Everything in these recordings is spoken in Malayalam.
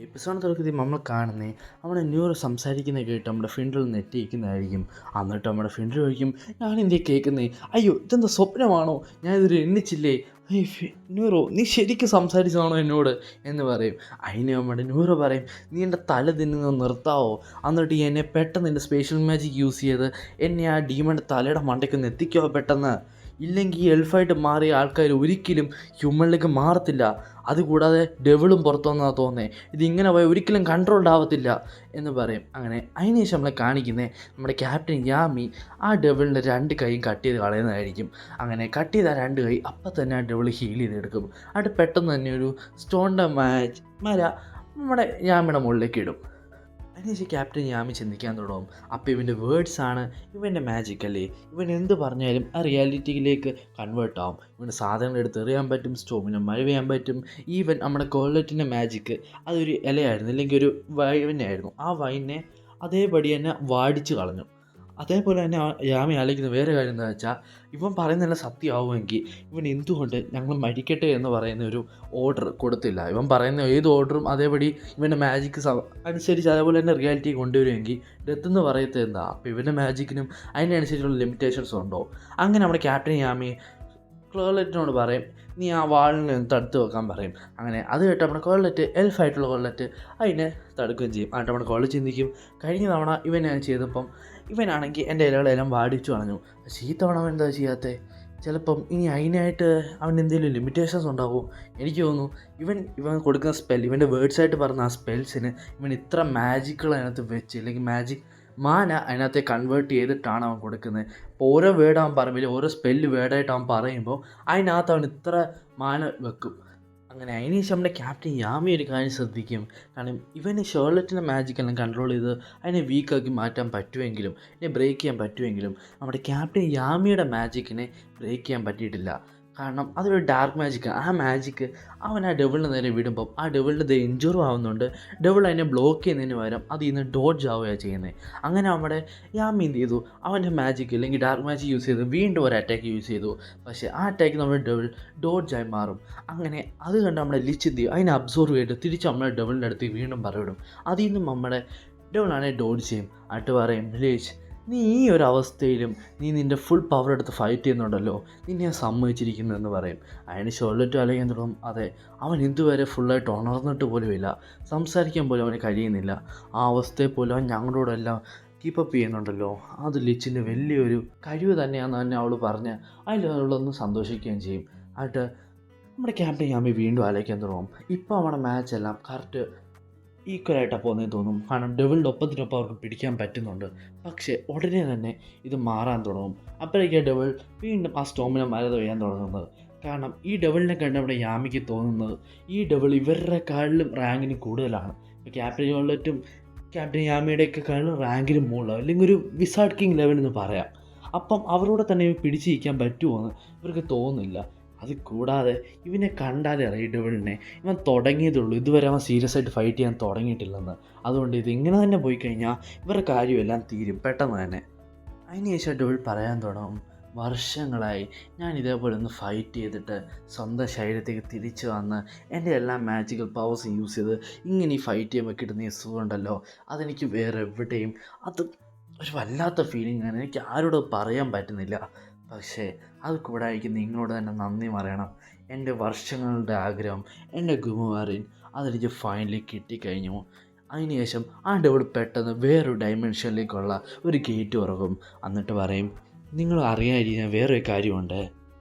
എപ്പിസോഡ് തുടക്കത്തിൽ നമ്മൾ കാണുന്നത് നമ്മുടെ ന്യൂറ് സംസാരിക്കുന്നത് കേട്ട് നമ്മുടെ ഫ്രണ്ടിൽ നെറ്റിയിരിക്കുന്നതായിരിക്കും. എന്നിട്ട് നമ്മുടെ ഫ്രണ്ട് ചോദിക്കും, ഞാനെന്തേ കേൾക്കുന്നേ, അയ്യോ ഇതെന്താ സ്വപ്നമാണോ, ഞാനിതൊരു എണ്ണിച്ചില്ലേ, ന്യൂറോ നീ ശരിക്കും സംസാരിച്ചതാണോ എന്നോട് എന്ന് പറയും. അതിന് നമ്മുടെ ന്യൂറോ പറയും, നീ എൻ്റെ തല തിന്നുന്നത് നിർത്താവോ, എന്നിട്ട് എന്നെ പെട്ടെന്ന് എൻ്റെ സ്പെഷ്യൽ മാജിക് യൂസ് ചെയ്ത് എന്നെ ആ ഡീമൻ്റെ തലയുടെ മണ്ടയ്ക്കൊന്ന് എത്തിക്കോ പെട്ടെന്ന്, ഇല്ലെങ്കിൽ ഈ എൽഫായിട്ട് മാറിയ ആൾക്കാർ ഒരിക്കലും ഹ്യൂമണിലേക്ക് മാറത്തില്ല, അതുകൂടാതെ ഡെവിളും പുറത്തു വന്നതാണ് തോന്നുന്നത്, ഇതിങ്ങനെ പോയി ഒരിക്കലും കൺട്രോൾഡ് ആവത്തില്ല എന്ന് പറയും. അങ്ങനെ അതിന് ശേഷം നമ്മളെ കാണിക്കുന്നത് നമ്മുടെ ക്യാപ്റ്റൻ യാമി ആ ഡെവിളിൻ്റെ രണ്ട് കൈയും കട്ട് ചെയ്ത് കളയുന്നതായിരിക്കും. അങ്ങനെ കട്ട് ചെയ്ത രണ്ട് കൈ അപ്പം തന്നെ ആ ഡെവിൾ ഹീൽ ചെയ്തെടുക്കും. അത് പെട്ടെന്ന് തന്നെ ഒരു സ്റ്റോണിൻ്റെ മര നമ്മുടെ യാമിയുടെ മുകളിലേക്ക് ഇടും. അതിനുശേഷം ക്യാപ്റ്റൻ യാമി ചിന്തിക്കാൻ തുടങ്ങും, അപ്പോൾ ഇവൻ്റെ വേർഡ്സാണ് ഇവൻ്റെ മാജിക് അല്ലേ, ഇവൻ എന്ത് പറഞ്ഞാലും ആ റിയാലിറ്റിയിലേക്ക് കൺവേർട്ട് ആവും, ഇവന് സാധനങ്ങൾ എടുത്ത് എറിയാൻ പറ്റും, സ്റ്റോമിനെ മഴ പെയ്യാൻ പറ്റും. ഈവൻ നമ്മുടെ കോളറ്റിൻ്റെ മാജിക്ക് അതൊരു ഇലയായിരുന്നു, അല്ലെങ്കിൽ ഒരു വൈനായിരുന്നു, ആ വൈനെ അതേപടി തന്നെ വാടിച്ച് കളഞ്ഞു. അതേപോലെ തന്നെ യാമി ആലോചിക്കുന്ന വേറെ കാര്യം എന്താ വെച്ചാൽ, ഇവൻ പറയുന്നതെല്ലാം സത്യമാവുമെങ്കിൽ ഇവൻ എന്തുകൊണ്ട് ഞങ്ങൾ മരിക്കട്ടെ എന്ന് പറയുന്ന ഒരു ഓർഡർ കൊടുത്തില്ല. ഇവൻ പറയുന്ന ഏത് ഓർഡറും അതേപടി ഇവൻ്റെ മാജിക്ക് അനുസരിച്ച് അതേപോലെ തന്നെ റിയാലിറ്റി കൊണ്ടുവരുമെങ്കിൽ ഡെത്ത് എന്ന് പറയത്തത് എന്താ, അപ്പോൾ ഇവൻ്റെ മാജിക്കിനും അതിനനുസരിച്ചുള്ള ലിമിറ്റേഷൻസ് ഉണ്ടോ. അങ്ങനെ നമ്മുടെ ക്യാപ്റ്റൻ യാമി കോളറ്റിനോട് പറയും, നീ ആ വാളിനെ ഒന്ന് തടുത്ത് വെക്കാൻ പറയും. അങ്ങനെ അത് കേട്ട് നമ്മുടെ കോളറ്റ് എൽഫായിട്ടുള്ള കോളറ്റ് അതിനെ തടുക്കുകയും ചെയ്യും. എന്നിട്ട് നമ്മുടെ കോളറ്റ് ചിന്തിക്കും, കഴിഞ്ഞ തവണ ഇവൻ ഞാൻ ചെയ്തപ്പം ഇവനാണെങ്കിൽ എൻ്റെ ഇലകളെല്ലാം വാടിച്ചു കളഞ്ഞു, പക്ഷേ ഈ തവണ അവൻ എന്താ ചെയ്യാത്തത്, ചിലപ്പം ഇനി അതിനായിട്ട് അവൻ എന്തെങ്കിലും ലിമിറ്റേഷൻസ് ഉണ്ടാകുമോ. എനിക്ക് തോന്നുന്നു ഇവൻ കൊടുക്കുന്ന സ്പെൽ, ഇവൻ്റെ വേർഡ്സായിട്ട് പറഞ്ഞ ആ സ്പെൽസിന് ഇവൻ ഇത്ര മാജിക്കുകൾ അതിനകത്ത് വെച്ച്, അല്ലെങ്കിൽ മാജിക് മാന അതിനകത്തെ കൺവേർട്ട് ചെയ്തിട്ടാണ് അവൻ കൊടുക്കുന്നത്. അപ്പോൾ ഓരോ വേർഡ് അവൻ പറയുമ്പോൾ, ഓരോ സ്പെല്ല് വേർഡായിട്ട് അവൻ പറയുമ്പോൾ അതിനകത്ത് അവൻ ഇത്ര മാന വെക്കും. അങ്ങനെ അതിന് ശേഷം നമ്മുടെ ക്യാപ്റ്റൻ യാമി ഒരു കാര്യം ശ്രദ്ധിക്കും, കാരണം ഇവന് ഷേർലറ്റിൻ്റെ മാജിക്കെല്ലാം കൺട്രോൾ ചെയ്ത് അതിനെ വീക്കാക്കി മാറ്റാൻ പറ്റുമെങ്കിലും, ഇതിനെ ബ്രേക്ക് ചെയ്യാൻ പറ്റുമെങ്കിലും നമ്മുടെ ക്യാപ്റ്റൻ യാമിയുടെ മാജിക്കിനെ ബ്രേക്ക് ചെയ്യാൻ പറ്റിയിട്ടില്ല. കാരണം അതൊരു ഡാർക്ക് മാജിക്കാണ്. ആ മാജിക്ക് അവൻ ആ ഡെവിളിന് നേരെ വിടുമ്പം ആ ഡെവിളിൻ്റെ ഇഞ്ചുറും ആവുന്നുണ്ട്, ഡെവിൾ അതിനെ ബ്ലോക്ക് ചെയ്യുന്നതിന് പകരം അതിൽ നിന്ന് ഡോഡ്ജ് ആവുകയാണ് ചെയ്യുന്നത്. അങ്ങനെ നമ്മുടെ യാമി എന്ത് ചെയ്തു, അവൻ്റെ മാജിക്ക് അല്ലെങ്കിൽ ഡാർക്ക് മാജിക് യൂസ് ചെയ്ത് വീണ്ടും ഒരു അറ്റാക്ക് യൂസ് ചെയ്തു. പക്ഷേ ആ അറ്റാക്ക് നമ്മുടെ ഡെവിൾ ഡോഡ്ജായി മാറും. അങ്ങനെ അത് കണ്ട് നമ്മുടെ ലിച്ച് എന്ത് ചെയ്യും, അതിനെ അബ്സോർവ് ചെയ്തിട്ട് തിരിച്ച് നമ്മുടെ ഡെവിളിൻ്റെ അടുത്ത് വീണ്ടും പറവിടും. അതിൽ നിന്നും നമ്മുടെ ഡെവിളാണെങ്കിൽ ഡോഡ്ജ് ചെയ്യും. എന്നിട്ട് പറയും, ലിച്ച് നീ ഈ ഒരു അവസ്ഥയിലും നീ നിൻ്റെ ഫുൾ പവർ എടുത്ത് ഫൈറ്റ് ചെയ്യുന്നുണ്ടല്ലോ, നിന്നെ ഞാൻ സമ്മതിച്ചിരിക്കുന്നു എന്ന് പറയും. അതിന് ഷോർലറ്റ് ആലോചിക്കാൻ തുടങ്ങും, അതെ അവൻ ഇതുവരെ ഫുള്ളായിട്ട് ഉണർന്നിട്ട് പോലുമില്ല, സംസാരിക്കാൻ പോലും അവന് കഴിയുന്നില്ല, ആ അവസ്ഥയെ പോലും അവൻ ഞങ്ങളോടെല്ലാം കീപ്പപ്പ് ചെയ്യുന്നുണ്ടല്ലോ, അത് ലിച്ചിൻ്റെ വലിയൊരു കഴിവ് തന്നെയാണെന്ന് തന്നെ അവൾ പറഞ്ഞ് അതിലൊന്ന് സന്തോഷിക്കുകയും ചെയ്യും. എന്നിട്ട് നമ്മുടെ ക്യാപ്റ്റൻ യാമി വീണ്ടും ആലോചിക്കാൻ തുടങ്ങും, ഇപ്പോൾ നമ്മുടെ മാച്ചെല്ലാം കറക്റ്റ് ഈക്വലായിട്ടാണ് പോകുന്നതെന്ന് തോന്നും. കാരണം ഡെവിളിൻ്റെ ഒപ്പത്തിനൊപ്പം അവർക്ക് പിടിക്കാൻ പറ്റുന്നുണ്ട്. പക്ഷേ ഉടനെ തന്നെ ഇത് മാറാൻ തുടങ്ങും. അപ്പോഴേക്കും ഡെവിൾ വീണ്ടും ആ സ്റ്റോമിനെ മരത ചെയ്യാൻ തുടങ്ങുന്നത്. കാരണം ഈ ഡെവിളിനെ കണ്ട് അവിടെ യാമിക്ക് തോന്നുന്നത് ഈ ഡെവിൾ ഇവരുടെ കാളിലും റാങ്കിന് കൂടുതലാണ്. ഇപ്പോൾ ക്യാപ്റ്റൻ ജോൺലറ്റും ക്യാപ്റ്റൻ യാമിയുടെയൊക്കെ കാളിലും റാങ്കിന് മുകളിലാണ്, അല്ലെങ്കിൽ ഒരു വിസാർഡ് കിങ് ലെവൽ എന്ന് പറയാം. അപ്പം അവരോട് തന്നെ പിടിച്ചിരിക്കാൻ പറ്റുമോ എന്ന് ഇവർക്ക് തോന്നുന്നില്ല. അത് കൂടാതെ ഇവനെ കണ്ടാലേ അറിയാം ഡെവിളിനെ, ഇവൻ തുടങ്ങിയതുള്ളൂ, ഇതുവരെ അവൻ സീരിയസ് ആയിട്ട് ഫൈറ്റ് ചെയ്യാൻ തുടങ്ങിയിട്ടില്ലെന്ന്. അതുകൊണ്ട് ഇത് ഇങ്ങനെ തന്നെ പോയി കഴിഞ്ഞാൽ ഇവരുടെ കാര്യമെല്ലാം തീരും പെട്ടെന്ന് തന്നെ. അതിന് ശേഷം ഡെവിൾ പറയാൻ തുടങ്ങും, വർഷങ്ങളായി ഞാൻ ഇതേപോലെ ഒന്ന് ഫൈറ്റ് ചെയ്തിട്ട് സ്വന്തം ശരീരത്തേക്ക് തിരിച്ചു വന്ന് എൻ്റെ എല്ലാ മാജിക്കൽ പവേഴ്സ് യൂസ് ചെയ്ത് ഇങ്ങനെ ഈ ഫൈറ്റ് ചെയ്യുമ്പോൾ കിട്ടുന്ന ഈ സുഖമുണ്ടല്ലോ, അതെനിക്ക് വേറെ എവിടെയും, അത് ഒരു വല്ലാത്ത ഫീലിംഗ് ആണ്, എനിക്ക് ആരോടും പറയാൻ പറ്റുന്നില്ല. പക്ഷേ അത് കൂടായിരിക്കും നിങ്ങളോട് തന്നെ നന്ദി പറയണം. എൻ്റെ വർഷങ്ങളുടെ ആഗ്രഹം, എൻ്റെ ഗുമുവാറിൻ അതെനിക്ക് ഫൈനലി കിട്ടിക്കഴിഞ്ഞു. അതിനുശേഷം ആ ഡെവിൾ പെട്ടെന്ന് വേറൊരു ഡൈമെൻഷനിലേക്കുള്ള ഒരു ഗേറ്റ് തുറക്കും. എന്നിട്ട് പറയും, നിങ്ങൾ അറിയാതിരിക്കാൻ വേറൊരു കാര്യമുണ്ട്,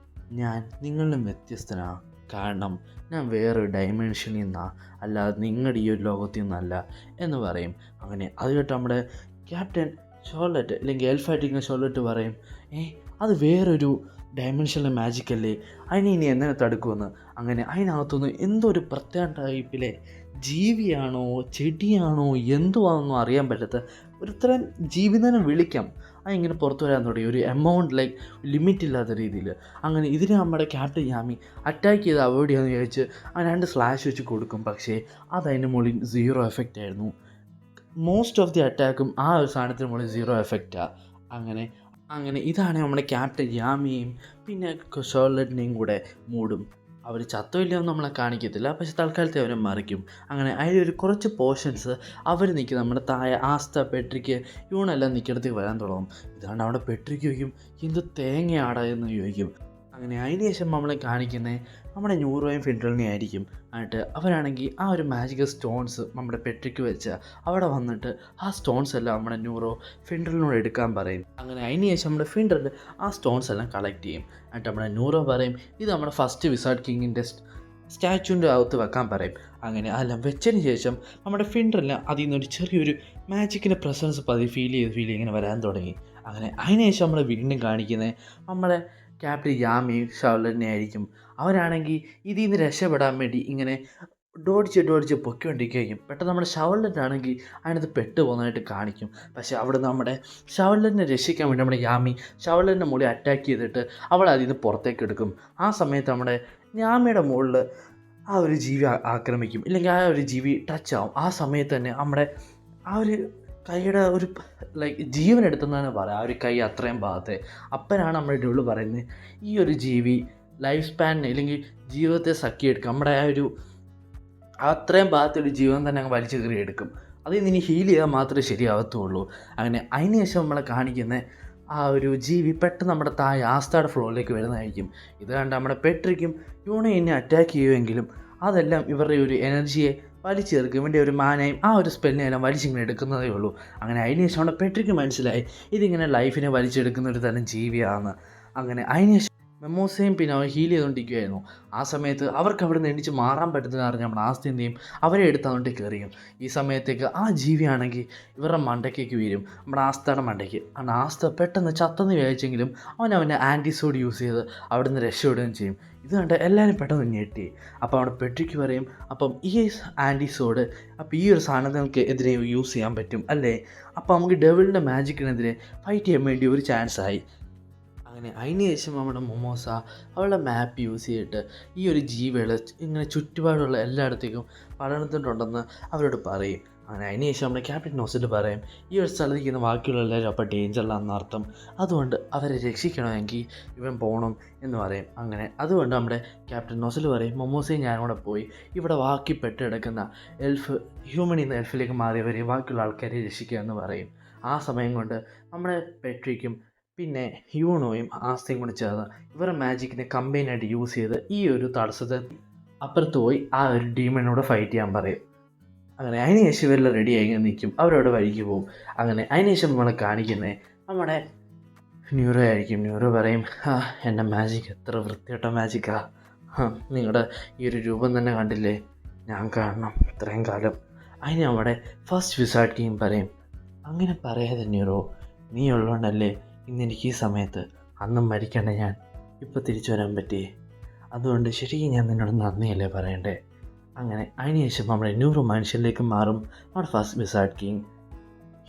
ഞാൻ നിങ്ങളിലും വ്യത്യസ്തനാണ്, കാരണം ഞാൻ വേറൊരു ഡൈമെൻഷനിൽ നിന്നാണ്, അല്ലാതെ നിങ്ങളുടെ ഈ ഒരു ലോകത്തിൽ നിന്നല്ല എന്ന് പറയും. അങ്ങനെ അത് കേട്ട് നമ്മുടെ ക്യാപ്റ്റൻ ഷോർലറ്റ് അല്ലെങ്കിൽ എൽഫായിട്ടിരിക്കുന്ന ഷോർലറ്റ് പറയും, അത് വേറൊരു ഡയമെൻഷനിലെ മാജിക്കല്ലേ, അതിനെ ഇനി എങ്ങനെ തടുക്കുമെന്ന്. അങ്ങനെ അതിനകത്തുനിന്ന് എന്തോ ഒരു പ്രത്യേക ടൈപ്പിലെ ജീവിയാണോ ചെടിയാണോ എന്തുവാണെന്നോ അറിയാൻ പറ്റാത്ത ഒരുത്തരം ജീവി തന്നെ വിളിക്കാം, അതിങ്ങനെ പുറത്തു വരാൻ തുടങ്ങി, ഒരു എമൗണ്ട് ലൈക്ക് ലിമിറ്റ് ഇല്ലാത്ത രീതിയിൽ. അങ്ങനെ ഇതിന് നമ്മുടെ ക്യാപ്റ്റൻ യാമി അറ്റാക്ക് ചെയ്ത് അവോയ്ഡ് ചെയ്യാമെന്ന് വിചാരിച്ച് ആ രണ്ട് സ്ലാഷ് വെച്ച് കൊടുക്കും. പക്ഷേ അതതിൻ്റെ മുകളിൽ 0 എഫക്റ്റ് ആയിരുന്നു. മോസ്റ്റ് ഓഫ് ദി അറ്റാക്കും ആ ഒരു സാധനത്തിന് മുകളിൽ 0 എഫക്റ്റാണ്. അങ്ങനെ ഇതാണ് നമ്മുടെ ക്യാപ്റ്റൻ യാമിയും പിന്നെ ഷോർലറ്റിനെയും കൂടെ മൂടും. അവർ ചത്തമില്ലെന്ന് നമ്മളെ കാണിക്കത്തില്ല, പക്ഷെ തൽക്കാലത്തെ അവരെ മറിക്കും. അങ്ങനെ അതിലൊരു കുറച്ച് പോർഷൻസ് അവർ നിൽക്കും, നമ്മുടെ താഴെ ആസ്ത, പെട്രിക്ക്, യൂണെല്ലാം നിൽക്കിടത്തേക്ക് വരാൻ തുടങ്ങും. ഇതാണ്ട് അവിടെ പെട്രിക്ക് ചോദിക്കും, എന്ത് തേങ്ങയാടാ എന്ന് ചോദിക്കും. അങ്ങനെ അതിന് ശേഷം നമ്മളെ കാണിക്കുന്നത് നമ്മുടെ ന്യൂറോയും ഫിൻട്രലിനെയും ആയിരിക്കും. എന്നിട്ട് അവരാണെങ്കിൽ ആ ഒരു മാജിക്കൽ സ്റ്റോൺസ് നമ്മുടെ പെട്രിക്ക് വെച്ച് അവിടെ വന്നിട്ട് ആ സ്റ്റോൺസ് എല്ലാം നമ്മുടെ ന്യൂറോ ഫിൻട്രലിനോട് എടുക്കാൻ പറയും. അങ്ങനെ അതിന് ശേഷം നമ്മുടെ ഫിൻട്രൽ ആ സ്റ്റോൺസ് എല്ലാം കളക്ട് ചെയ്യും. എന്നിട്ട് നമ്മുടെ ന്യൂറോ പറയും, ഇത് നമ്മുടെ ഫസ്റ്റ് വിസാർഡ് കിങ്ങിൻ്റെ സ്റ്റാച്യൂൻ്റെ അകത്ത് വെക്കാൻ പറയും. അങ്ങനെ അതെല്ലാം വെച്ചതിന് ശേഷം നമ്മുടെ ഫിൻട്രലിന് അതിൽ നിന്നൊരു ചെറിയൊരു മാജിക്കിൻ്റെ പ്രസൻസ് ഫീൽ ചെയ്ത് ഇങ്ങനെ വരാൻ തുടങ്ങി. അങ്ങനെ അതിന് ശേഷം നമ്മൾ വീണ്ടും കാണിക്കുന്നത് നമ്മളെ ക്യാപ്റ്റൻ യാമിയും ഷൗലറിനെ ആയിരിക്കും. അവരാണെങ്കിൽ ഇതിൽ നിന്ന് രക്ഷപ്പെടാൻ വേണ്ടി ഇങ്ങനെ ഡോടിച്ച് പൊയ്ക്കൊണ്ടിരിക്കുകയും പെട്ടെന്ന് നമ്മുടെ ഷൗലറിനാണെങ്കിൽ അതിനകത്ത് പെട്ട് പോകുന്നതായിട്ട് കാണിക്കും. പക്ഷേ അവിടെ നമ്മുടെ ഷൗലറിനെ രക്ഷിക്കാൻ വേണ്ടി നമ്മുടെ യാമി ഷൗലറിൻ്റെ മുകളിൽ അറ്റാക്ക് ചെയ്തിട്ട് അവൾ അതിൽ നിന്ന് പുറത്തേക്ക് എടുക്കും. ആ സമയത്ത് നമ്മുടെ യാമിയുടെ മുകളിൽ ആ ഒരു ജീവി ആക്രമിക്കും, ഇല്ലെങ്കിൽ ആ ഒരു ജീവി ടച്ച് ആവും. ആ സമയത്ത് തന്നെ നമ്മുടെ ആ ഒരു കൈയുടെ ഒരു ജീവൻ എടുത്തെന്നാണ് പറയുക, ആ ഒരു കൈ അത്രയും ഭാഗത്തെ. അപ്പനാണ് നമ്മുടെ ഡുള്ള് പറയുന്നത്, ഈ ഒരു ജീവി ലൈഫ് സ്പാനിനെ അല്ലെങ്കിൽ ജീവിതത്തെ സക്കിയെടുക്കും, നമ്മുടെ ആ ഒരു അത്രയും ഭാഗത്തൊരു ജീവൻ തന്നെ അങ്ങ് വലിച്ചു കയറി എടുക്കും. അതിൽ നിന്ന് ഹീൽ ചെയ്താൽ മാത്രമേ ശരിയാവത്തുള്ളൂ. അങ്ങനെ അതിന് ശേഷം നമ്മളെ കാണിക്കുന്ന ആ ഒരു ജീവി പെട്ടെന്ന് നമ്മുടെ താഴെ ആസ്തയുടെ ഫ്ലോറിലേക്ക് വരുന്നതായിരിക്കും. ഇത് കണ്ട് നമ്മുടെ പെട്രിക്കും യൂണയെ അറ്റാക്ക് ചെയ്യുമെങ്കിലും അതെല്ലാം ഇവരുടെ ഒരു എനർജിയെ വലിച്ചെറുക്കും, വേണ്ടി ഒരു മാനയും ആ ഒരു സ്പെല്ലിനെല്ലാം വലിച്ചിങ്ങനെ എടുക്കുന്നതേ ഉള്ളൂ. അങ്ങനെ അതിന് ശേഷം നമ്മുടെ പെട്രിക്ക് മനസ്സിലായി ഇതിങ്ങനെ ലൈഫിനെ വലിച്ചെടുക്കുന്ന ഒരു തരം ജീവിയാണ്. അങ്ങനെ അതിന് ശേഷം മെമ്മോസയും പിന്നെ അവർ ഹീൽ ചെയ്തുകൊണ്ടിരിക്കുകയായിരുന്നു. ആ സമയത്ത് അവർക്ക് അവിടെ നിന്ന് എണ്ണിച്ച് മാറാൻ പറ്റുന്നതെന്ന് പറഞ്ഞാൽ നമ്മുടെ ആസ്തിൻ്റെയും അവരെ എടുത്തതുകൊണ്ട് കയറിയും. ഈ സമയത്തേക്ക് ആ ജീവിയാണെങ്കിൽ ഇവരുടെ മണ്ടയ്ക്കേക്ക് വീരും, നമ്മുടെ ആസ്തയുടെ മണ്ടയ്ക്ക്. ആണ് ആസ്ത പെട്ടെന്ന് ചത്തെന്ന് വിചാരിച്ചെങ്കിലും അവൻ്റെ ആൻറ്റിസോഡ് യൂസ് ചെയ്ത് അവിടെ നിന്ന് രക്ഷപ്പെടുകയും ചെയ്യും. ഇത് കണ്ട് എല്ലാവരും പെട്ടെന്ന് ഞെട്ടി. അപ്പോൾ അവിടെ പെട്രിക്ക് പറയും, അപ്പം ഈ ആൻറ്റിസോഡ് അപ്പോൾ ഈ ഒരു സാധനങ്ങൾക്ക് എതിരെ യൂസ് ചെയ്യാൻ പറ്റും അല്ലേ, അപ്പോൾ നമുക്ക് ഡെവിളിൻ്റെ മാജിക്കിനെതിരെ ഫൈറ്റ് ചെയ്യാൻ വേണ്ടി ഒരു ചാൻസായി. അങ്ങനെ അതിന് ശേഷം നമ്മുടെ മൊമോസ അവളുടെ മാപ്പ് യൂസ് ചെയ്തിട്ട് ഈ ഒരു ജീവികൾ ഇങ്ങനെ ചുറ്റുപാടുള്ള എല്ലായിടത്തേക്കും പടർന്നിട്ടുണ്ടെന്ന് അവരോട് പറയും. അങ്ങനെ അതിന് ശേഷം നമ്മുടെ ക്യാപ്റ്റൻ നോസിൽ പറയും, ഈ ഒരു സ്ഥലത്തിരിക്കുന്ന ബാക്കിയുള്ള എല്ലാവരും അപ്പോൾ ഡേഞ്ചറിലാണെന്ന് അർത്ഥം, അതുകൊണ്ട് അവരെ രക്ഷിക്കണമെങ്കിൽ ഇവൻ പോകണം എന്ന് പറയും. അങ്ങനെ അതുകൊണ്ട് നമ്മുടെ ക്യാപ്റ്റൻ നോസിൽ പറയും, മൊമോസയും ഞാനും കൂടെ പോയി ഇവിടെ ബാക്കി പെട്ടെടുക്കുന്ന ഹ്യൂമണിൽ നിന്ന് എൽഫിലേക്ക് മാറിയവരെ ബാക്കിയുള്ള ആൾക്കാരെ രക്ഷിക്കുക എന്ന് പറയും. ആ സമയം കൊണ്ട് നമ്മുടെ പെട്രിക്കും പിന്നെ യൂണോയും ആസ്തയും കൂടി ചേർന്ന് ഇവരുടെ മാജിക്കിനെ കമ്പൈനായിട്ട് യൂസ് ചെയ്ത് ഈ ഒരു തടസ്സത്തെ അപ്പുറത്ത് പോയി ആ ഒരു ഡീമനോട് ഫൈറ്റ് ചെയ്യാൻ പറയും. അങ്ങനെ അതിന് ശേഷം ഇവരെല്ലാം റെഡി ആയി നിൽക്കും, അവരവിടെ വഴിക്ക് പോകും. അങ്ങനെ അതിന് ശേഷം നമ്മളെ കാണിക്കുന്നത് നമ്മുടെ ന്യൂറോ ആയിരിക്കും. ന്യൂറോ പറയും, എൻ്റെ മാജിക് എത്ര വൃത്തികെട്ട മാജിക്കാ, നിങ്ങളുടെ ഈ ഒരു രൂപം തന്നെ കണ്ടില്ലേ, ഞാൻ കാണണം ഇത്രയും കാലം. അതിന് നമ്മുടെ ഫസ്റ്റ് വിസാർഡ് കിങ് പറയും, അങ്ങനെ പറയാതെ ന്യൂറോ, നീ ഉള്ളതുകൊണ്ടല്ലേ ഇന്നെനിക്ക് ഈ സമയത്ത് അന്നും മരിക്കേണ്ട ഞാൻ ഇപ്പോൾ തിരിച്ചു വരാൻ പറ്റിയേ, അതുകൊണ്ട് ശരിക്കും ഞാൻ നിന്നോട് നന്ദിയല്ലേ പറയണ്ടേ. അങ്ങനെ അതിന് ശേഷം നമ്മുടെ ന്യൂറോ മനുഷ്യനിലേക്ക് മാറും, നമ്മുടെ ഫസ്റ്റ് വിസാർഡ് കിങ്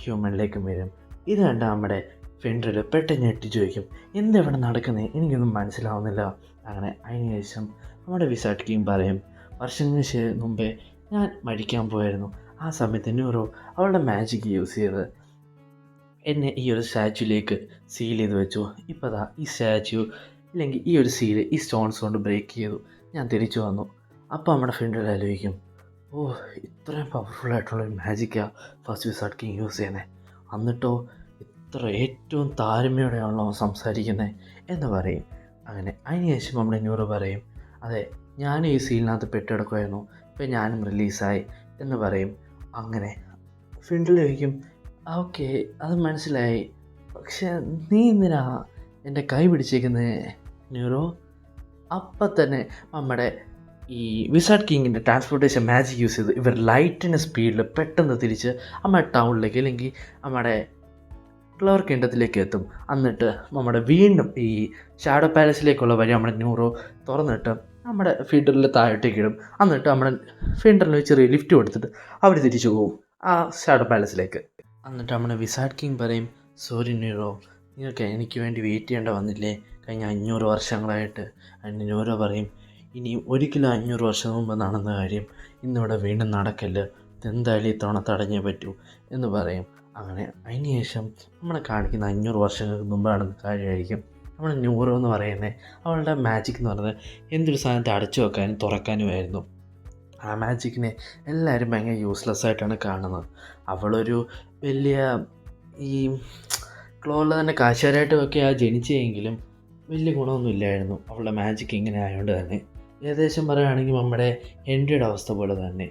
ഹ്യൂമനിലേക്കും വരും. ഇത് കണ്ട നമ്മുടെ ഫെൻഡ്രൽ പെട്ടെന്ന് ഞെട്ടി ചോദിക്കും, എന്തെവിടെ നടക്കുന്നത്, എനിക്കൊന്നും മനസ്സിലാവുന്നില്ല. അങ്ങനെ അതിന് ശേഷം നമ്മുടെ വിസാർഡ് കിങ് പറയും, വർഷങ്ങൾക്ക് മുമ്പേ ഞാൻ മരിക്കാൻ പോയായിരുന്നു, ആ സമയത്ത് ന്യൂറോ അവളുടെ മാജിക് യൂസ് ചെയ്ത് എന്നെ ഈ ഒരു സ്റ്റാച്യൂലേക്ക് സീൽ ചെയ്ത് വെച്ചു. ഇപ്പോൾ ദാ ഈ സ്റ്റാച്യൂ ഇല്ലെങ്കിൽ ഈ ഒരു സീല് ഈ സ്റ്റോൺസ് കൊണ്ട് ബ്രേക്ക് ചെയ്തു, ഞാൻ തിരിച്ചു വന്നു. അപ്പോൾ നമ്മുടെ ഫ്രണ്ടിൽ ആലോചിക്കും, ഇത്രയും പവർഫുള്ളായിട്ടുള്ളൊരു മാജിക്കാണ് ഫസ്റ്റ് വിസാർഡ് കിങ് യൂസ് ചെയ്യുന്നത്, എന്നിട്ടോ ഇത്ര ഏറ്റവും താഴ്മയോടെയാണല്ലോ സംസാരിക്കുന്നത് എന്ന് പറയും. അങ്ങനെ അതിന് ശേഷം നമ്മുടെ ന്യൂറോ പറയും, അതെ ഞാൻ ഈ സീലിനകത്ത് പെട്ടെടുക്കുമായിരുന്നു, ഇപ്പം ഞാനും റിലീസായി എന്ന് പറയും. അങ്ങനെ ഫ്രണ്ടിൽ ചോദിക്കും, ഓക്കെ അത് മനസ്സിലായി, പക്ഷെ നീ എന്തിനാ എൻ്റെ കൈ പിടിച്ചേക്കുന്നത് ന്യൂറോ? അപ്പം തന്നെ നമ്മുടെ ഈ വിസാർഡ് കിങ്ങിൻ്റെ ട്രാൻസ്പോർട്ടേഷൻ മാജിക് യൂസ് ചെയ്ത് ഇവർ ലൈറ്റിൻ്റെ സ്പീഡിൽ പെട്ടെന്ന് തിരിച്ച് നമ്മുടെ ടൗണിലേക്ക് അല്ലെങ്കിൽ നമ്മുടെ ക്ലവർ കിങ്ഡത്തിലേക്ക് എത്തും. എന്നിട്ട് നമ്മുടെ വീണ്ടും ഈ ഷാഡോ പാലസിലേക്കുള്ള വഴി നമ്മുടെ ന്യൂറോ തുറന്നിട്ട് നമ്മുടെ ഫീൽഡറിൽ താഴോട്ടേക്ക് ഇടും. എന്നിട്ട് നമ്മുടെ ഫീൽഡറിൽ ചെറിയ ലിഫ്റ്റ് കൊടുത്തിട്ട് അവർ തിരിച്ചു പോകും ആ ഷാഡോ പാലസിലേക്ക്. എന്നിട്ട് നമ്മുടെ വിസാർഡ് കിങ് പറയും, സോറി ന്യൂറോ, നിങ്ങൾക്ക് എനിക്ക് വേണ്ടി വെയിറ്റ് ചെയ്യേണ്ട വന്നില്ലേ കഴിഞ്ഞ 500 വർഷങ്ങളായിട്ട്. അതിന് ന്യൂറോ പറയും, ഇനി ഒരിക്കലും 500 വർഷം മുമ്പ് നടന്ന കാര്യം ഇന്നിവിടെ വീണ്ടും നടക്കല്ല്, ഇതെന്തായാലും ഇത്തവണ തടഞ്ഞേ പറ്റൂ എന്ന് പറയും. അങ്ങനെ അതിന് ശേഷം നമ്മളെ കാണിക്കുന്ന 500 വർഷങ്ങൾക്ക് മുമ്പ് നടന്ന കാര്യമായിരിക്കും. നമ്മുടെ ന്യൂറോ എന്ന് പറയുന്നത് അവളുടെ മാജിക് എന്ന് പറയുന്നത് എന്തൊരു സാധനത്തെ അടച്ചു വെക്കാനും തുറക്കാനുമായിരുന്നു. ആ മാജിക്കിനെ എല്ലാവരും ഭയങ്കര യൂസ്ലെസ് ആയിട്ടാണ് കാണുന്നത്. അവളൊരു വലിയ ഈ ക്ലോറിൽ തന്നെ കാശുകാരായിട്ട് ഒക്കെ ജനിച്ചെങ്കിലും വലിയ ഗുണമൊന്നും ഇല്ലായിരുന്നു അവളുടെ മാജിക് ഇങ്ങനെ ആയതുകൊണ്ട് തന്നെ. ഏകദേശം പറയുകയാണെങ്കിൽ നമ്മുടെ ഹെൻറിയുടെ അവസ്ഥ പോലെ തന്നെ.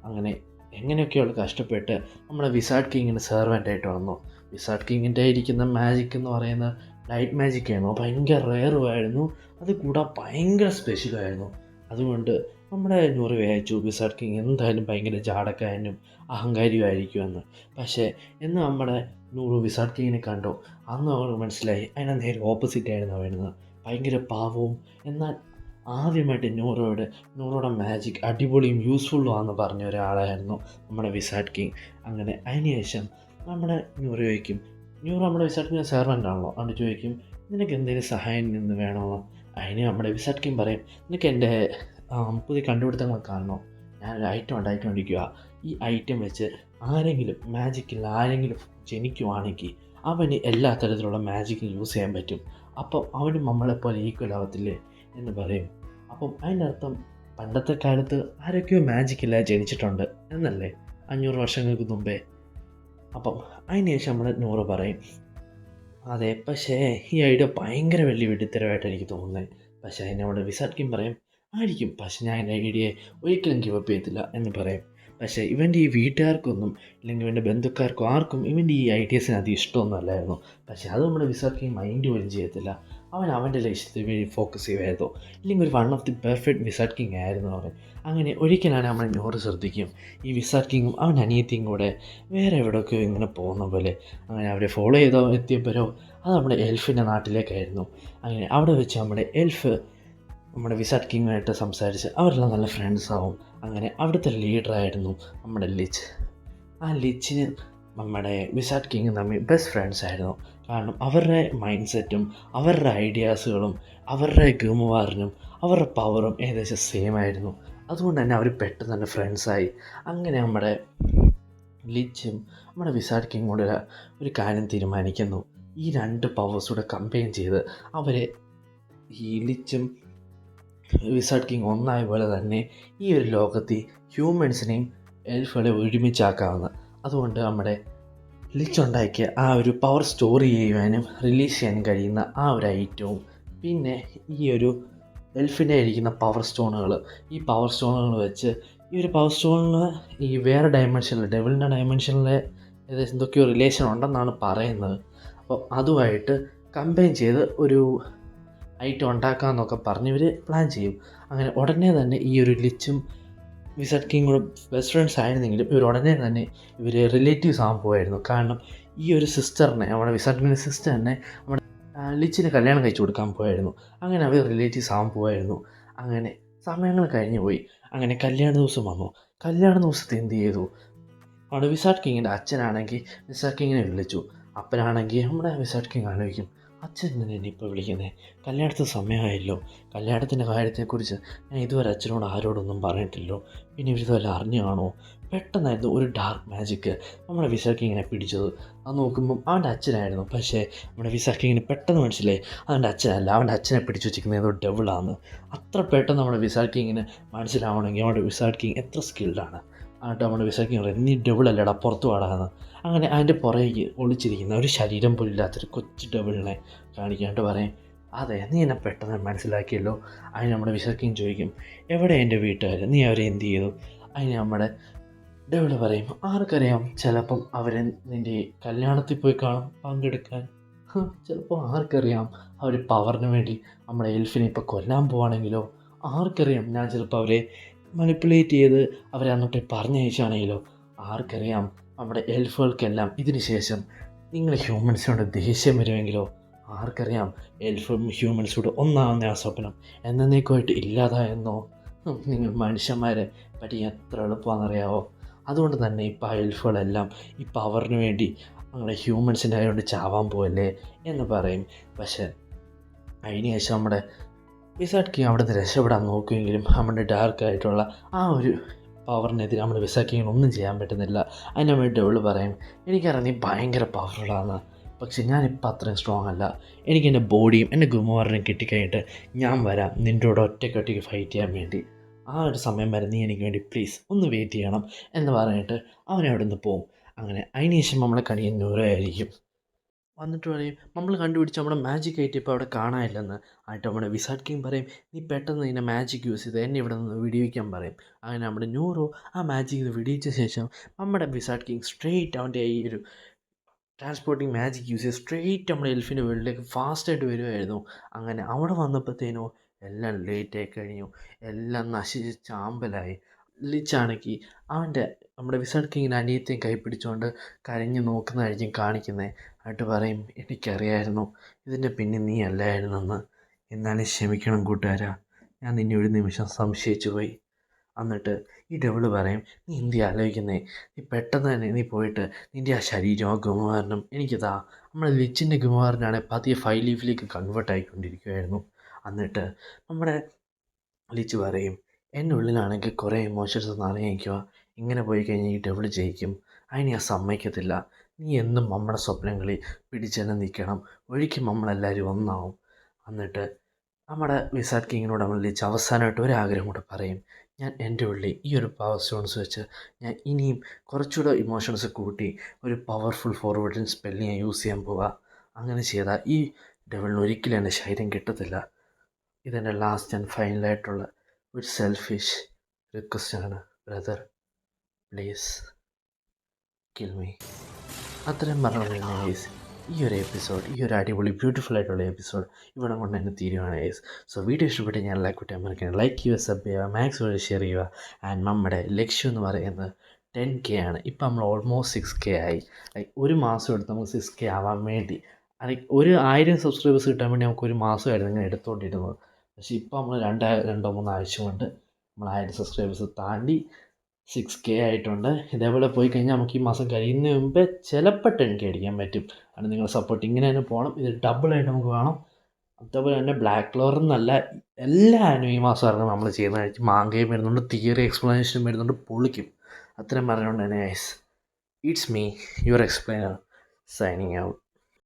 അങ്ങനെ എങ്ങനെയൊക്കെ അവൾ കഷ്ടപ്പെട്ട് നമ്മുടെ വിസാർഡ് കിങ്ങിന് സെർവൻ്റായിട്ട് വന്നു. വിസാർഡ് കിങ്ങിൻ്റെ ഇരിക്കുന്ന മാജിക് എന്ന് പറയുന്നത് ലൈറ്റ് മാജിക് ആയിരുന്നു, ഭയങ്കര റെയറുമായിരുന്നു, അത് കൂടാൻ ഭയങ്കര സ്പെഷ്യലായിരുന്നു. അതുകൊണ്ട് നമ്മുടെ ന്യൂറ് വിചാരിച്ചു വിസാർഡ് കിങ് എന്തായാലും ഭയങ്കര ജാടക്കാരനും അഹങ്കാരിയുമായിരിക്കുമെന്ന്. പക്ഷേ എന്ന് നമ്മുടെ ന്യൂറ് വിസാർഡ് കിങ്ങിനെ കണ്ടു, അന്ന് അവർക്ക് മനസ്സിലായി അതിനെ നേരെ ഓപ്പോസിറ്റായിരുന്നു വരുന്നത്. ഭയങ്കര പാവവും എന്നാൽ ആദ്യമായിട്ട് ന്യൂറോയുടെ മാജിക് അടിപൊളിയും യൂസ്ഫുള്ളും ആണെന്ന് പറഞ്ഞ ഒരാളായിരുന്നു നമ്മുടെ വിസാർഡ് കിങ്. അങ്ങനെ അതിനുശേഷം നമ്മുടെ ന്യൂറോ ചോദിക്കും, ന്യൂറോ നമ്മുടെ വിസാർഡ് കിങ് സെർവൻ്റ് ആണല്ലോ, അതുകൊണ്ട് ചോദിക്കും നിനക്ക് എന്തെങ്കിലും സഹായം നിന്ന് വേണമെന്ന്. അതിന് നമ്മുടെ വിസാർഡ് കിങ് പറയും, നിനക്ക് എൻ്റെ പുതിയ കണ്ടുപിടുത്തങ്ങൾ കാണണോ? ഞാനൊരു ഐറ്റം ഉണ്ടായിക്കൊണ്ടിരിക്കുക. ഈ ഐറ്റം വെച്ച് ആരെങ്കിലും മാജിക്കിൽ ആരെങ്കിലും ജനിക്കുവാണെങ്കിൽ അവന് എല്ലാ തരത്തിലുള്ള മാജിക്കും യൂസ് ചെയ്യാൻ പറ്റും. അപ്പം അവനും നമ്മളെപ്പോലെ ഈക്വൽ ആവത്തില്ലേ എന്ന് പറയും. അപ്പം അതിൻ്റെ അർത്ഥം പണ്ടത്തെ കാലത്ത് ആരൊക്കെയോ മാജിക്കില്ല ജനിച്ചിട്ടുണ്ട് എന്നല്ലേ, 500 വർഷങ്ങൾക്ക് മുമ്പേ. അപ്പം അതിന് ശേഷം നമ്മുടെ ന്യൂറോ പറയും, അതെ, പക്ഷേ ഈ ഐഡിയ ഭയങ്കര വലിയ വെടിത്തരമായിട്ട് എനിക്ക് തോന്നുന്നത്. പക്ഷേ അതിന് നമ്മുടെ വിസാർഡ് കിങ് പറയും, ആയിരിക്കും, പക്ഷെ ഞാൻ എൻ്റെ ഐഡിയയെ ഒരിക്കലും ഗിവപ്പ് ചെയ്യത്തില്ല എന്ന് പറയും. പക്ഷേ ഇവൻ്റെ ഈ വീട്ടുകാർക്കൊന്നും ഇല്ലെങ്കിൽ ഇവൻ്റെ ബന്ധുക്കാർക്കും ആർക്കും ഇവൻ്റെ ഈ ഐഡിയാസിന് അധികം ഇഷ്ടമൊന്നും അല്ലായിരുന്നു. പക്ഷേ അത് നമ്മുടെ വിസാർഡ് കിങ് മൈൻഡ് പോലും ചെയ്യത്തില്ല. അവൻ അവൻ്റെ ലക്ഷ്യത്തിൽ വേണ്ടി ഫോക്കസ് ചെയ്യുമായിരുന്നു. ഇല്ലെങ്കിൽ ഒരു one of the perfect wizard king ആയിരുന്നു അവൻ. അങ്ങനെ ഒരിക്കലാണ് നമ്മൾ ന്യൂറ് ശ്രദ്ധിക്കും ഈ വിസാർഡ് കിങ്ങും അവൻ അനിയത്തിയും കൂടെ വേറെ എവിടെയൊക്കെയോ ഇങ്ങനെ പോകുന്ന പോലെ. അങ്ങനെ അവരെ ഫോളോ ചെയ്തോ എത്തിയപ്പോഴോ അത് നമ്മുടെ എൽഫിൻ്റെ നാട്ടിലേക്കായിരുന്നു. അങ്ങനെ അവിടെ വെച്ച് നമ്മുടെ എൽഫ് നമ്മുടെ വിസാർഡ് കിങ്ങുമായിട്ട് സംസാരിച്ച് അവരെല്ലാം നല്ല ഫ്രണ്ട്സാവും. അങ്ങനെ അവിടുത്തെ ലീഡറായിരുന്നു നമ്മുടെ ലിച്ച്. ആ ലിച്ചിന് നമ്മുടെ വിസാർഡ് കിങ്ങും തമ്മിൽ ബെസ്റ്റ് ഫ്രണ്ട്സ് ആയിരുന്നു. കാരണം അവരുടെ മൈൻഡ് സെറ്റും അവരുടെ ഐഡിയാസുകളും അവരുടെ ഗെയിമുവാറിനും അവരുടെ പവറും ഏകദേശം സെയിം ആയിരുന്നു. അതുകൊണ്ട് തന്നെ അവർ പെട്ടെന്ന് തന്നെ ഫ്രണ്ട്സായി. അങ്ങനെ നമ്മുടെ ലിച്ചും നമ്മുടെ വിസാർഡ് കിങ്ങും കൂടെ ഒരു കാര്യം തീരുമാനിക്കുന്നു. ഈ 2 പവേഴ്സൂടെ കമ്പൈൻ ചെയ്ത് അവരെ ഈ ലിച്ചും വിസാർഡ് കിങ് ഒന്നായ പോലെ തന്നെ ഈ ഒരു ലോകത്തിൽ ഹ്യൂമൻസിനെയും എൽഫുകളെ ഒരുമിച്ചാക്കാവുന്ന. അതുകൊണ്ട് നമ്മുടെ ലിച്ച് ഉണ്ടാക്കിയ ആ ഒരു പവർ സ്റ്റോർ ചെയ്യുവാനും റിലീസ് ചെയ്യാനും കഴിയുന്ന ആ ഒരു ഐറ്റവും പിന്നെ ഈ ഒരു എൽഫിൻ്റെ ഇരിക്കുന്ന പവർ സ്റ്റോണുകൾ, ഈ പവർ സ്റ്റോണുകൾ വെച്ച് ഈ ഒരു പവർ സ്റ്റോണിന് ഈ വേറെ ഡയമെൻഷനിൽ ഡെവിളിൻ്റെ ഡയമെൻഷനിലെ ഏകദേശം എന്തൊക്കെയോ റിലേഷൻ ഉണ്ടെന്നാണ് പറയുന്നത്. അപ്പോൾ അതുമായിട്ട് കമ്പൈൻ ചെയ്ത് ഒരു ഐറ്റം ഉണ്ടാക്കാമെന്നൊക്കെ പറഞ്ഞ് ഇവർ പ്ലാൻ ചെയ്യും. അങ്ങനെ ഉടനെ തന്നെ ഈ ഒരു ലിച്ചും വിസാർഡ് കിങ് കൂടെ ബെസ്റ്റ് ഫ്രണ്ട്സ് ആയിരുന്നെങ്കിലും ഇവർ ഉടനെ തന്നെ ഇവർ റിലേറ്റീവ്സ് ആകാൻ പോവായിരുന്നു. കാരണം ഈ ഒരു സിസ്റ്ററിനെ നമ്മുടെ വിസാർഡ് കിങ്ങിൻ്റെ സിസ്റ്ററിനെ നമ്മുടെ ലിച്ചിന് കല്യാണം കഴിച്ചു കൊടുക്കാൻ പോയായിരുന്നു. അങ്ങനെ അവർ റിലേറ്റീവ്സ് ആകാൻ പോവായിരുന്നു. അങ്ങനെ സമയങ്ങൾ കഴിഞ്ഞു പോയി. അങ്ങനെ കല്യാണ ദിവസം വന്നു. കല്യാണ ദിവസത്തെ എന്ത് ചെയ്തു, അവിടെ വിസാർഡ് കിങ്ങിൻ്റെ അച്ഛനാണെങ്കിൽ വിസാർഡ് കിങ്ങിനെ വിളിച്ചു. അപ്പനാണെങ്കിൽ നമ്മുടെ വിസാർഡ് കിങ് ആലോചിക്കും, അച്ഛൻ തന്നെ ഇപ്പോൾ വിളിക്കുന്നത്, കല്യാണത്തിന് സമയമായല്ലോ, കല്യാണത്തിൻ്റെ കാര്യത്തെക്കുറിച്ച് ഞാൻ ഇതുവരെ അച്ഛനോട് ആരോടൊന്നും പറഞ്ഞിട്ടില്ലോ, പിന്നെ ഇവരിതുവല്ല അറിഞ്ഞു കാണുമോ? പെട്ടെന്നായിരുന്നു ഒരു ഡാർക്ക് മാജിക്ക് നമ്മുടെ വിസാർഡ് കിങ്ങിനെ പിടിച്ചത്. അത് നോക്കുമ്പം അവൻ്റെ അച്ഛനായിരുന്നു. പക്ഷേ നമ്മുടെ വിസാർഡ് കിങ്ങിന് പെട്ടെന്ന് മനസ്സിലായി അവൻ്റെ അച്ഛനല്ല, അവൻ്റെ അച്ഛനെ പിടിച്ചു വെച്ചിരിക്കുന്നത് ഏതോ ഡെവിളാണ്. അത്ര പെട്ടെന്ന് നമ്മുടെ വിസാർഡ് കിങ്ങിന് മനസ്സിലാവണമെങ്കിൽ നമ്മുടെ വിസാർഡ് കിങ് എത്ര സ്കിൽഡാണ്. എന്നിട്ട് നമ്മുടെ വിസാർഡ് കിങ് പറയും, നീ ഡെവിളല്ലടാ, പുറത്ത് പാടാന്ന്. അങ്ങനെ അതിൻ്റെ പുറകെ ഒളിച്ചിരിക്കുന്ന ഒരു ശരീരം പോലും ഇല്ലാത്തൊരു കൊച്ചു ഡെവിളിനെ കാണിക്കാണ്ട് പറയും, അതെ, നീ എന്നെ പെട്ടെന്ന് മനസ്സിലാക്കിയല്ലോ. അതിന് നമ്മുടെ വിസാർഡ് കിങ് ചോദിക്കും, എവിടെ എൻ്റെ വീട്ടുകാർ, നീ അവരെ എന്ത് ചെയ്തു? അതിന് നമ്മുടെ ഡെവിൾ പറയും, ആർക്കറിയാം, ചിലപ്പം അവരെ നിൻ്റെ കല്യാണത്തിൽ പോയി കാണും പങ്കെടുക്കാൻ. ചിലപ്പോൾ ആർക്കറിയാം, അവർ പവറിന് വേണ്ടി നമ്മുടെ എൽഫിനെ ഇപ്പോൾ കൊല്ലാൻ പോവാണെങ്കിലോ. ആർക്കറിയാം, ഞാൻ ചിലപ്പോൾ അവരെ മനിപ്പുലേറ്റ് ചെയ്ത് അവരെ അങ്ങോട്ട് പറഞ്ഞയച്ചാണെങ്കിലോ. ആർക്കറിയാം, നമ്മുടെ എൽഫുകൾക്കെല്ലാം ഇതിന് ശേഷം നിങ്ങൾ ഹ്യൂമൻസിനോട് ദേഷ്യം വരുമെങ്കിലോ. ആർക്കറിയാം, എൽഫും ഹ്യൂമൻസോട് ഒന്നാവുന്ന ആ സ്വപ്നം എന്നേക്കുമായിട്ട് ഇല്ലാതായെന്നോ. നിങ്ങൾ മനുഷ്യന്മാരെ പറ്റി എത്ര എളുപ്പമാണെന്നറിയാവോ. അതുകൊണ്ട് തന്നെ ഇപ്പോൾ ആ എൽഫുകളെല്ലാം ഈ പവറിന് വേണ്ടി നമ്മുടെ ഹ്യൂമൻസിൻ്റെ ആയതുകൊണ്ട് ചാവാൻ പോവല്ലേ എന്ന് പറയും. പക്ഷേ അതിന് ശേഷം നമ്മുടെ വിസാർഡ് കിങ് അവിടെ നിന്ന് രക്ഷപ്പെടാൻ നോക്കുമെങ്കിലും നമ്മുടെ ഡാർക്കായിട്ടുള്ള ആ ഒരു പവറിനെതിരെ നമ്മുടെ വിസാർഡ് കിങ്ങിന് ഒന്നും ചെയ്യാൻ പറ്റുന്നില്ല. അതിന് വേണ്ടി ഡെവിൾ പറയും, എനിക്കറിയാം നീ ഭയങ്കര പവർഫുള്ളാണ്, പക്ഷെ ഞാനിപ്പോൾ അത്രയും സ്ട്രോങ് അല്ല. എനിക്ക് എൻ്റെ ബോഡിയും എൻ്റെ ഗുമവാറിനും കിട്ടിക്കഴിഞ്ഞിട്ട് ഞാൻ വരാം നിൻ്റെ കൂടെ ഒറ്റയ്ക്ക് ഫൈറ്റ് ചെയ്യാൻ വേണ്ടി. ആ ഒരു സമയം വരെ നീ എനിക്ക് വേണ്ടി പ്ലീസ് ഒന്ന് വെയിറ്റ് ചെയ്യണം എന്ന് പറഞ്ഞിട്ട് അവൻ അവിടെ നിന്ന് പോവും. അങ്ങനെ അതിന് ശേഷം നമ്മളെ കണിയൻ നൂറായിരിക്കും. വന്നിട്ട് പറയും നമ്മൾ കണ്ടുപിടിച്ച് നമ്മുടെ മാജിക് ഐറ്റം ഇപ്പോൾ അവിടെ കാണാനില്ലെന്ന്. ആയിട്ട് നമ്മുടെ വിസാർഡ് കിങ് പറയും നീ പെട്ടെന്ന് നിന്നെ മാജിക് യൂസ് ചെയ്ത് എന്നെ ഇവിടെ നിന്ന് വിടിവിക്കാൻ പറയും. അങ്ങനെ നമ്മുടെ ന്യൂറോ ആ മാജിക് വിടിയിച്ച ശേഷം നമ്മുടെ വിസാർഡ് കിങ് സ്ട്രെയിറ്റ് അവൻ്റെ ഈ ഒരു ട്രാൻസ്പോർട്ടിങ് മാജിക് യൂസ് ചെയ്ത് സ്ട്രെയിറ്റ് നമ്മുടെ എൽഫിൻ്റെ വീട്ടിലേക്ക് ഫാസ്റ്റായിട്ട് വരുമായിരുന്നു. അങ്ങനെ അവിടെ വന്നപ്പോഴത്തേനോ എല്ലാം ലേറ്റായി കഴിഞ്ഞു. എല്ലാം നശിച്ച് ചാമ്പലായി. ലിച്ചാണെങ്കിൽ അവൻ്റെ നമ്മുടെ വിസാർഡ് കിങ്ങിൻ്റെ അനിയത്തെയും കൈ പിടിച്ചുകൊണ്ട് കരഞ്ഞ് നോക്കുന്നതായിരിക്കും കാണിക്കുന്നത്. എന്നിട്ട് പറയും എനിക്കറിയായിരുന്നു ഇതിൻ്റെ പിന്നെ നീ അല്ലായിരുന്നെന്ന്. എന്നാലും ക്ഷമിക്കണം കൂട്ടുകാരാ, ഞാൻ നിന്നെ ഒരു നിമിഷം സംശയിച്ചു പോയി. എന്നിട്ട് ഈ ഡെവിള് പറയും നീ എന്തി ആലോചിക്കുന്നേ, നീ പെട്ടെന്ന് തന്നെ നീ പോയിട്ട് നിൻ്റെ ആ ശരീരം ആ ഗുമവാറിനും എനിക്കിതാ നമ്മുടെ ലിച്ചിൻ്റെ ഗുമവാറിനാണ് പതിയെ 5 ലീഫിലേക്ക് കൺവേർട്ട് ആയിക്കൊണ്ടിരിക്കുമായിരുന്നു. എന്നിട്ട് നമ്മുടെ ലിച്ച് പറയും എൻ്റെ ഉള്ളിലാണെങ്കിൽ കുറേ ഇമോഷൻസ് നിറഞ്ഞിരിക്കുക. ഇങ്ങനെ പോയി കഴിഞ്ഞാൽ ഈ ഡെവിള് ജയിക്കും, അതിന് ഞാൻ സമ്മതിക്കത്തില്ല. നീ എന്നും നമ്മുടെ സ്വപ്നങ്ങളിൽ പിടിച്ചെന്നെ നിൽക്കണം, ഒരിക്കലും നമ്മളെല്ലാവരും ഒന്നാവും. എന്നിട്ട് നമ്മുടെ വിസാർഡ് കിങ്ങിനോട് നമ്മൾ ലിച്ച് അവസാനമായിട്ട് ഒരാഗ്രഹം കൂടെ പറയും. ഞാൻ എൻ്റെ ഉള്ളിൽ ഈ ഒരു പവർ സ്റ്റോൺസ് വെച്ച് ഞാൻ ഇനിയും കുറച്ചുകൂടെ ഇമോഷൻസ് കൂട്ടി ഒരു പവർഫുൾ ഫോർവേഡിങ് സ്പെല്ല് ഞാൻ യൂസ് ചെയ്യാൻ പോവുക. അങ്ങനെ ചെയ്താൽ ഈ ഡെവിളിന് ഒരിക്കലും എൻ്റെ ശരീരം കിട്ടത്തില്ല. ഇതെൻ്റെ ലാസ്റ്റ് ആൻഡ് ഫൈനലായിട്ടുള്ള ഒരു സെൽഫിഷ് റിക്വസ്റ്റാണ്. Brother please kill me. അത്രയും പറഞ്ഞു ഗൈസ്. ഈ ഒരു എപ്പിസോഡ്, ഈ ഒരു അടിപൊളി ബ്യൂട്ടിഫുൾ ആയിട്ടുള്ള എപ്പിസോഡ് ഇവിടെ കൊണ്ട് തന്നെ തീരുവാണ് ഗൈസ്. സോ വീഡിയോ ഇഷ്ടപ്പെട്ട് ഞാൻ ലൈക്ക് ചെയ്യുക, സബ് ചെയ്യുക, മാക്സിമം ഷെയർ ചെയ്യുക. ആൻഡ് നമ്മുടെ ലക്ഷ്യം എന്ന് പറയുന്നത് 10K ആണ്. ഇപ്പം നമ്മൾ ഓൾമോസ്റ്റ് 6K ആയി. ലൈക്ക് ഒരു മാസം എടുത്ത് നമുക്ക് 6K ആവാൻ വേണ്ടി, ലൈക്ക് 1000 സബ്സ്ക്രൈബേഴ്സ് കിട്ടാൻ വേണ്ടി നമുക്ക് ഒരു മാസമായിരുന്നു ഇങ്ങനെ എടുത്തുകൊണ്ടിരുന്നത്. പക്ഷേ ഇപ്പോൾ നമ്മൾ 2-3 ആഴ്ച കൊണ്ട് നമ്മൾ 1000 സബ്സ്ക്രൈബേഴ്സ് താണ്ടി 6K ആയിട്ടുണ്ട്. ഇതേപോലെ പോയി കഴിഞ്ഞാൽ നമുക്ക് ഈ മാസം കഴിയുന്നതിന് മുമ്പേ ചിലപ്പോൾ 10K അടിക്കാൻ പറ്റും. അത് നിങ്ങളുടെ സപ്പോർട്ട് ഇങ്ങനെ തന്നെ പോകണം. ഇത് ഡബിളായിട്ട് നമുക്ക് വേണം. അതേപോലെ തന്നെ ബ്ലാക്ക് ക്ലോവർ എന്നല്ല എല്ലാ ആനും ഈ മാസം ഇറങ്ങും നമ്മൾ ചെയ്യുന്നതായിരിക്കും. മാങ്കയും വരുന്നുണ്ട്, തിയറി എക്സ്പ്ലനേഷനും വരുന്നുണ്ട്, പൊളിക്കും. അത്രയും പറഞ്ഞുകൊണ്ട് തന്നെ guys, it's me your explainer signing out.